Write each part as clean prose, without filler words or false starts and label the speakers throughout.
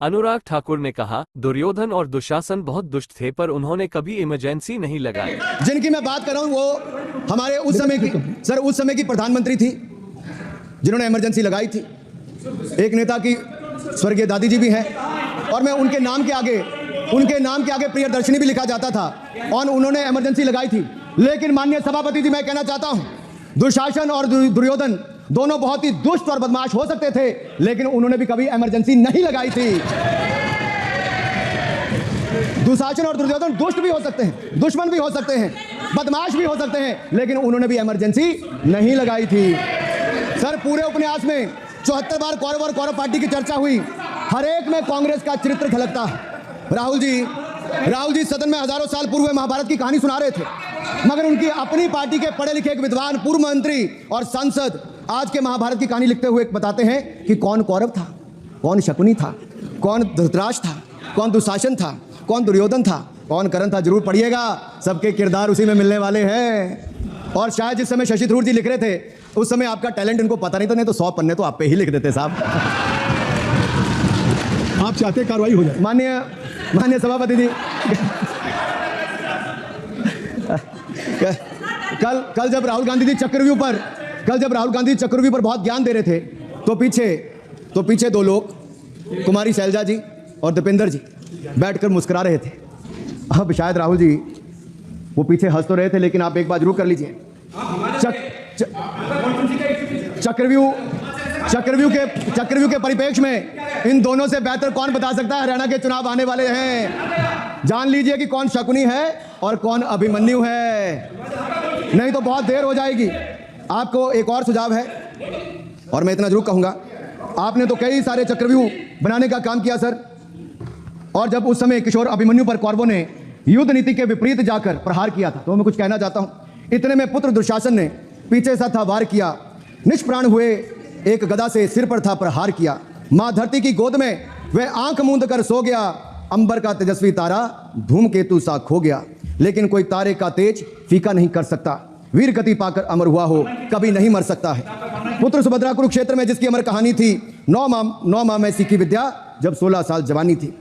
Speaker 1: अनुराग ठाकुर ने कहा, दुर्योधन और दुशासन बहुत दुष्ट थे पर उन्होंने कभी इमरजेंसी नहीं लगाई।
Speaker 2: जिनकी मैं बात कर रहा हूं वो हमारे उस समय की प्रधानमंत्री थी जिन्होंने इमरजेंसी लगाई थी। एक नेता की स्वर्गीय दादी जी भी हैं और मैं उनके नाम के आगे प्रियदर्शनी भी लिखा जाता था और उन्होंने इमरजेंसी लगाई थी। लेकिन माननीय सभापति जी, मैं कहना चाहता हूं, दुशासन और दुर्योधन दोनों बहुत ही दुष्ट और बदमाश हो सकते थे, लेकिन उन्होंने भी कभी इमरजेंसी नहीं लगाई थी। दुशासन और दुर्योधन दुष्ट भी हो सकते हैं, दुश्मन भी हो सकते हैं, बदमाश भी हो सकते हैं, लेकिन उन्होंने भी इमरजेंसी नहीं लगाई थी। सर, पूरे उपन्यास में 74 बार कौरव और कौरव पार्टी की चर्चा हुई, हर एक में कांग्रेस का चरित्र झलकता है। राहुल जी सदन में हजारों साल पूर्व महाभारत की कहानी सुना रहे थे, मगर उनकी अपनी पार्टी के पढ़े लिखे एक विद्वान पूर्व मंत्री और सांसद आज के महाभारत की कहानी लिखते हुए बताते हैं कि कौन कौरव था, कौन शकुनी था, कौन धृतराष्ट्र था, कौन दुशासन था, कौन दुर्योधन था, कौन कर्ण था। जरूर पढ़िएगा, सबके किरदार उसी में मिलने वाले हैं। और शायद जिस समय शशि थरूर जी लिख रहे थे उस समय आपका टैलेंट इनको पता नहीं था, नहीं तो 100 पन्ने तो आप पे ही लिख देते साहब।
Speaker 3: आप चाहते कार्रवाई हो जाए।
Speaker 2: माननीय सभापति जी, कल जब राहुल गांधी जी चक्रव्यूह पर बहुत ज्ञान दे रहे थे तो पीछे दो लोग, कुमारी शैलजा जी और दीपेंद्र जी, बैठकर मुस्कुरा रहे थे। अब शायद राहुल जी वो पीछे हंस तो रहे थे, लेकिन आप एक बात जरूर कर लीजिए, चक्रव्यूह के परिप्रेक्ष्य में इन दोनों से बेहतर कौन बता सकता है? हरियाणा के चुनाव आने वाले हैं, जान लीजिए कि कौन शकुनी है और कौन अभिमन्यु है, नहीं तो बहुत देर हो जाएगी। आपको एक और सुझाव है और मैं इतना जरूर कहूंगा, आपने तो कई सारे चक्रव्यूह बनाने का काम किया सर, और जब उस समय किशोर अभिमन्यु पर कौरवों ने युद्ध नीति के विपरीत जाकर प्रहार किया था, तो मैं कुछ कहना चाहता हूं। इतने में पुत्र दुशासन ने पीछे से था वार किया, निष्प्राण हुए एक गदा से सिर पर था प्रहार किया। मां धरती की गोद में वह आंख मूंद कर सो गया, अंबर का तेजस्वी तारा धूमकेतु सा खो गया, लेकिन कोई तारे का तेज फीका नहीं कर सकता, वीर गति पाकर अमर हुआ हो कभी नहीं मर सकता है। पुत्र सुभद्रा कुरुक्षेत्र में जिसकी अमर कहानी थी, 9 माह में सीखी विद्या जब 16 साल जवानी थी।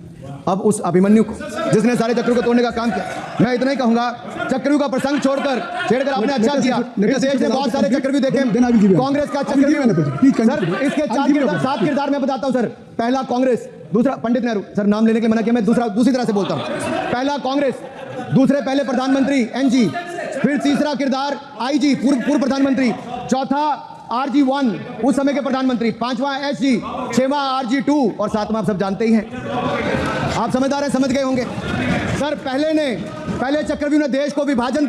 Speaker 2: अब उस अभिमन्यु को जिसने सारे चक्रव्यूह को तोड़ने का काम किया, मैं इतना ही कहूंगा, चक्रव्यूह का प्रसंग छेड़कर आपने अच्छा किया। इस देश ने बहुत सारे चक्रव्यूह देखे, कांग्रेस का चक्रव्यूह सर, इसके 7 किरदार मैं बताता हूं सर। पहला कांग्रेस, दूसरा पंडित नेहरू, सर नाम लेने के लिए मना किया, मैं दूसरी तरह से बोलता हूं। पहला कांग्रेस, दूसरे पहले प्रधानमंत्री एनजी, फिर तीसरा किरदार आईजी पूर्व प्रधानमंत्री, चौथा RG1 उस समय के प्रधानमंत्री, 5वां SG, 6वां RG2 और 7वां आप सब जानते ही हैं। आप समझदार हैं, समझ गए होंगे सर। पहले चक्रव्यूह ने देश को विभाजन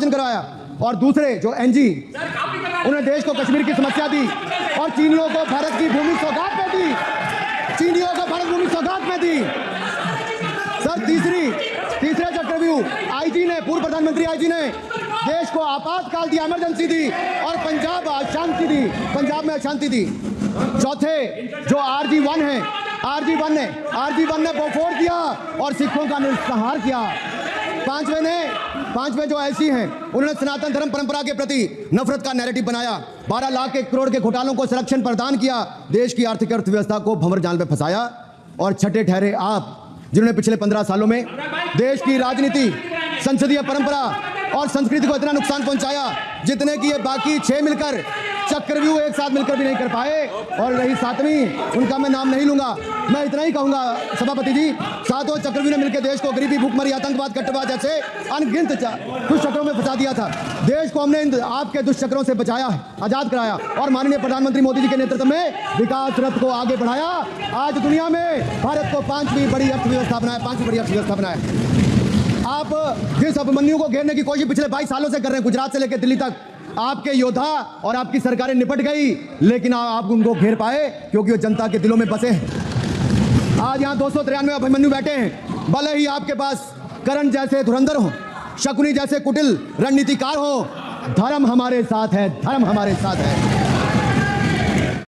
Speaker 2: कराया, और दूसरे जो NG, उन्होंने देश को कश्मीर की समस्या दी और चीनियों को भारत की भूमि सौगात में दी, सर। तीसरे चक्रव्यूह आईजी ने, पूर्व प्रधानमंत्री आईजी ने देश को आपातकाल दिया, इमरजेंसी दी और पंजाब में अशांति दी। चौथे जो RG1 है, RG1 ने बोफोर किया और सिखों का नरसंहार किया। पांचवें जो ऐसी हैं, उन्होंने सनातन धर्म परंपरा के प्रति नफरत का नैरेटिव बनाया, 12 लाख करोड़ के घोटालों को संरक्षण प्रदान किया, देश की आर्थिक अर्थव्यवस्था को भंवर जाल में फंसाया। और छठे ठहरे आप, जिन्होंने पिछले 15 सालों में देश की राजनीति, संसदीय परंपरा और संस्कृति को इतना नुकसान पहुंचाया जितने कि ये बाकी 6 मिलकर चक्रव्यूह एक साथ मिलकर भी नहीं कर पाए। और रही 7वीं, उनका मैं नाम नहीं लूंगा, मैं इतना ही कहूंगा सभापति जी, 7 चक्रव्यूह ने मिलकर देश को गरीबी, भूखमरी, आतंकवाद, कट्टरवाद जैसे अनगिनत दुष्चक्रों में फंसा दिया था। देश को हमने आपके दुष्चक्रों से बचाया है, आजाद कराया और माननीय प्रधानमंत्री मोदी जी के नेतृत्व में विकास रथ को आगे बढ़ाया। आज दुनिया में भारत को 5वीं बड़ी अर्थव्यवस्था बनाया। आप जिस अभिमन्यु को घेरने की कोशिश पिछले 22 सालों से कर रहे हैं, गुजरात से लेकर दिल्ली तक, आपके योद्धा और आपकी सरकारें निपट गई, लेकिन आप उनको घेर पाए क्योंकि वो जनता के दिलों में बसे हैं। आज यहाँ 293 अभिमन्यु बैठे हैं, भले ही आपके पास कर्ण जैसे धुरंधर हो, शकुनी जैसे कुटिल रणनीतिकार हो, धर्म हमारे साथ है।